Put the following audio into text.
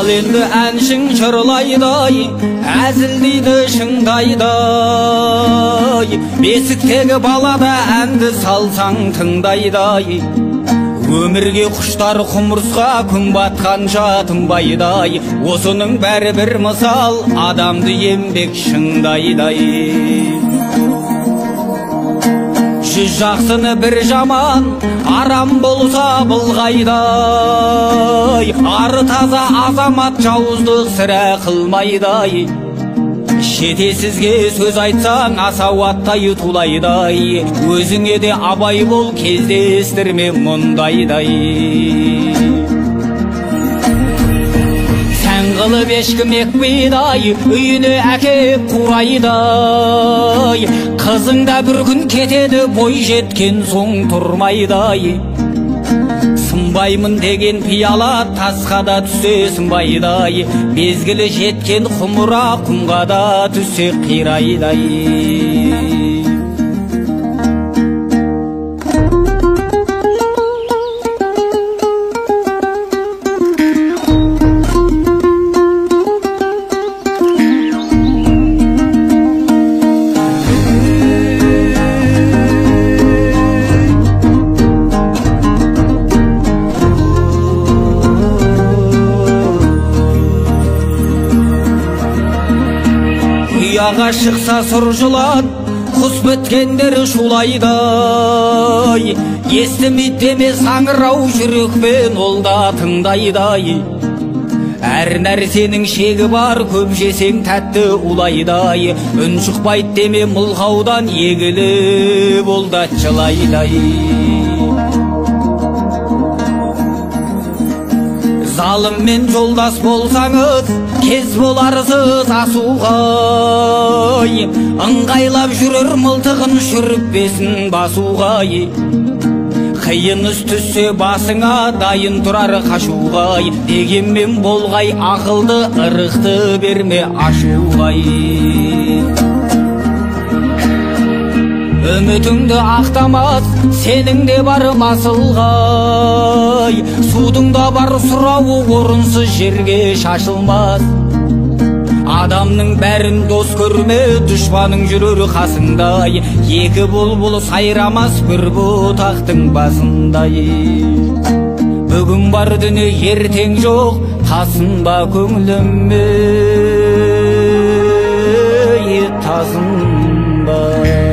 ал енді әншің жырлайдай, әзілдейді шыңдайдай, бесіктегі балада әнді салсаң тыңдайдай. Өмірге құштар құмырсқа күн батқанша тынбайдай, осының бәрі бір мысал, адамды еңбек шыңдайдай. Жүз жақсыны бір жаман, арам болса былғайдай, ары таза азамат жауыздық сірә қылмайдай. Шетесізге сөз айтсаң асауаттай тулайдай, өзіңе де абай бол, кездестірме мұндайдай. Сән қылып ешкім екпейдай, үйіне әкеп қурайдай, қызың да бір күн кетеді, бой жеткен соң тұрмайдай. Сынбаймын деген пиала тасқа да түссе сынбайдай, безгілі жеткен құмыра құмға да түссе қирайдай. Ұяға шықса сұр жылан, құс біткендер шулайдай, естімейді деме саңырау жүрекпен ол да тыңдайдай. Әр нәрсенің шегі бар, көп жесең тәтті улайдай, үн шықпайды деме мылғаудан егіліп ол да жылайдай. Залыммен жолдас болсаңыз, кез боларсыз асуғай, ыңғайлап жүрер мылтығын шүріппесін басуғай. Қиын іс түссе басыңа дайын тұрар қашуғай, дегенмен болғай ақылды ырықты берме ашуғай. Үмітіңді ақтамас, сенің де бар масылғай, судың да бар сұрауы орынсыз жерге шашылмас. Адамның бәрін дос көрме, дұшпаның жүрер қасыңдай, екі бұлбұл сайрамас бір бұтақтың басындай. Бүгін бар дүние ертең жоқ, тасынба көңіліме, тасынба.